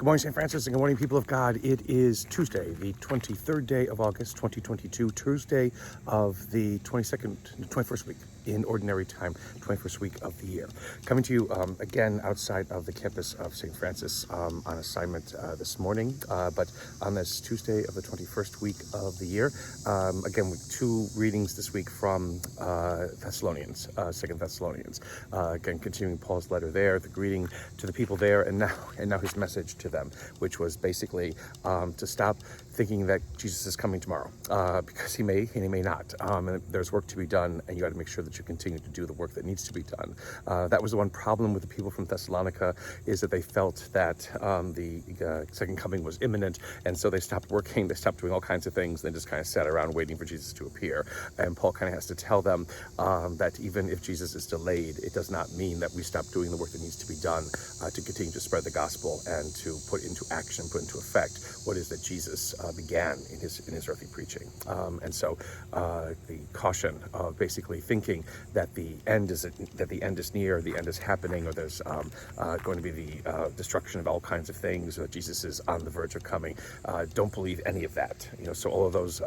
Good morning, St. Francis, and good morning, people of God. It is Tuesday, the 23rd day of August, 2022, Tuesday of the 21st week in Ordinary Time, 21st week of the year. Coming to you again outside of the campus of St. Francis on assignment this morning, but on this Tuesday of the 21st week of the year, again with two readings this week from Thessalonians, 2 Thessalonians. Again, continuing Paul's letter there, the greeting to the people there, and now his message to them, which was basically to stop thinking that Jesus is coming tomorrow, because he may and he may not. And there's work to be done, and you got to make sure that you continue to do the work that needs to be done. That was the one problem with the people from Thessalonica, is that they felt that the second coming was imminent, and so they stopped working, they stopped doing all kinds of things, and just kind of sat around waiting for Jesus to appear. And Paul kind of has to tell them that even if Jesus is delayed, it does not mean that we stop doing the work that needs to be done to continue to spread the gospel and to put into action, put into effect what is that Jesus began in his earthly preaching. And so the caution of basically thinking that the end is near, the end is happening, or there's going to be the destruction of all kinds of things, or that Jesus is on the verge of coming. Don't believe any of that. So all of those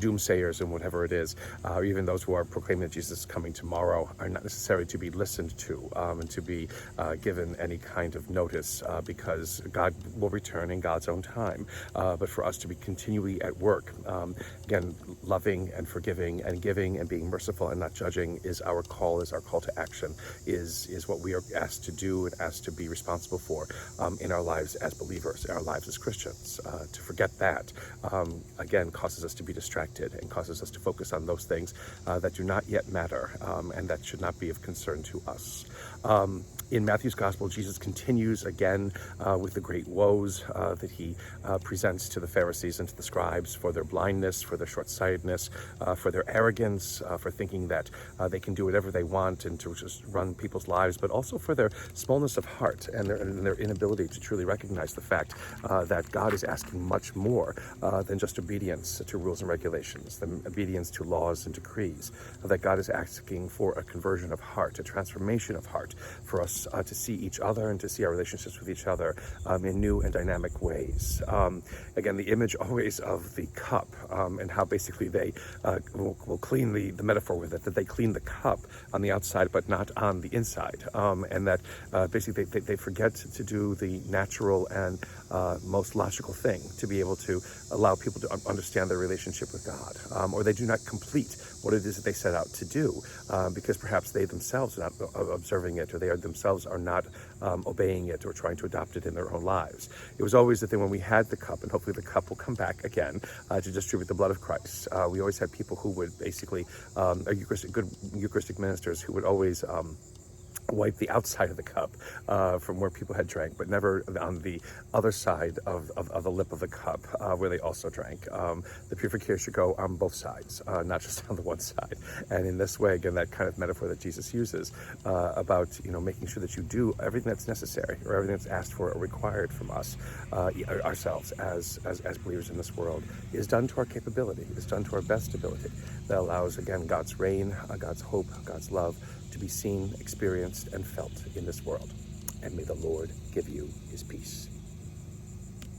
doomsayers and whatever it is, or even those who are proclaiming that Jesus is coming tomorrow, are not necessarily to be listened to and to be given any kind of notice, because God will return in God's own time. But for us to be continually at work, again, loving and forgiving and giving and being merciful and not judging is our call to action, is what we are asked to do and asked to be responsible for in our lives as believers, in our lives as Christians. To forget that, again, causes us to be distracted and causes us to focus on those things that do not yet matter and that should not be of concern to us. In Matthew's Gospel, Jesus continues again with the great woes that he presents to the Pharisees and to the scribes for their blindness, for their short-sightedness, for their arrogance, for thinking that they can do whatever they want and to just run people's lives, but also for their smallness of heart and their inability to truly recognize the fact that God is asking much more than just obedience to rules and regulations, than obedience to laws and decrees, that God is asking for a conversion of heart, a transformation of heart, for us to see each other and to see our relationships with each other in new and dynamic ways. Again, the image always of the cup and how basically they will clean the metaphor with it, that they clean the cup on the outside but not on the inside, and that basically they forget to do the natural and most logical thing, to be able to allow people to understand their relationship with God, or they do not complete what it is that they set out to do, because perhaps they themselves are not observing it, or they themselves are not obeying it or trying to adopt it in their own lives. It was always the thing when we had the cup, and hopefully the cup will come back again to distribute the blood of Christ. We always had people who would basically, good Eucharistic ministers who would always wipe the outside of the cup from where people had drank, but never on the other side of the lip of the cup where they also drank. The purification should go on both sides, not just on the one side. And in this way, again, that kind of metaphor that Jesus uses about making sure that you do everything that's necessary or everything that's asked for or required from us ourselves as believers in this world is done to our capability, is done to our best ability. That allows, again, God's reign, God's hope, God's love to be seen, experienced, and felt in this world. And may the Lord give you his peace.